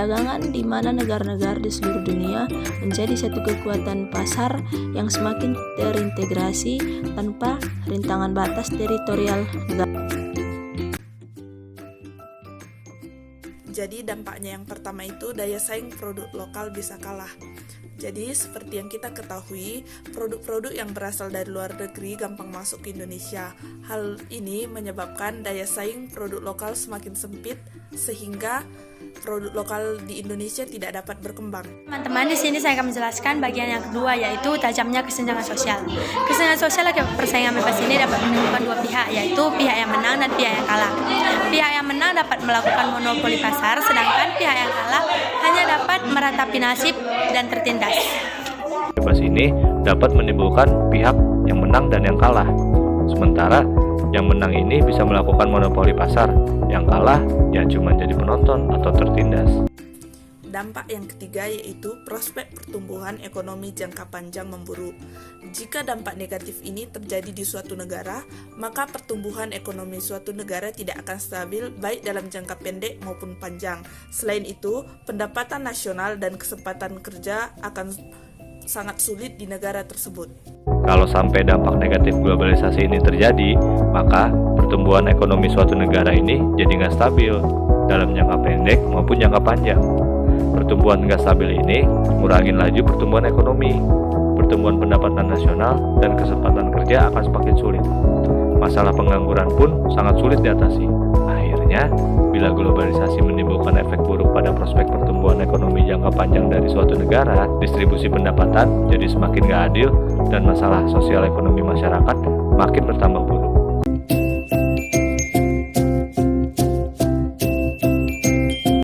perdagangan di mana negara-negara di seluruh dunia menjadi satu kekuatan pasar yang semakin terintegrasi tanpa rintangan batas teritorial negara. Jadi dampaknya yang pertama itu daya saing produk lokal bisa kalah. Jadi seperti yang kita ketahui, produk-produk yang berasal dari luar negeri gampang masuk ke Indonesia. Hal ini menyebabkan daya saing produk lokal semakin sempit sehingga produk lokal di Indonesia tidak dapat berkembang. Teman-teman, di sini saya akan menjelaskan bagian yang kedua, yaitu tajamnya kesenjangan sosial. Kesenjangan sosial akibat persaingan bebas ini dapat menimbulkan dua pihak, yaitu pihak yang menang dan pihak yang kalah. Pihak yang menang dapat melakukan monopoli pasar, sedangkan pihak yang kalah hanya dapat meratapi nasib dan tertindas. Bebas ini dapat menimbulkan pihak yang menang dan yang kalah. Sementara yang menang ini bisa melakukan monopoli pasar, yang kalah ya cuma jadi penonton atau tertindas. Dampak yang ketiga yaitu prospek pertumbuhan ekonomi jangka panjang memburuk. Jika dampak negatif ini terjadi di suatu negara, maka pertumbuhan ekonomi suatu negara tidak akan stabil baik dalam jangka pendek maupun panjang. Selain itu, pendapatan nasional dan kesempatan kerja akan sangat sulit di negara tersebut. Kalau sampai dampak negatif globalisasi ini terjadi, maka pertumbuhan ekonomi suatu negara ini jadi nggak stabil dalam jangka pendek maupun jangka panjang. Pertumbuhan nggak stabil ini ngurangin laju pertumbuhan ekonomi, pertumbuhan pendapatan nasional, dan kesempatan kerja akan semakin sulit. Masalah pengangguran pun sangat sulit diatasi. Akhirnya, bila globalisasi menimbulkan efek buruk pada prospek pertumbuhan ekonomi jangka panjang dari suatu negara, distribusi pendapatan jadi semakin nggak adil dan masalah sosial ekonomi masyarakat makin bertambah buruk.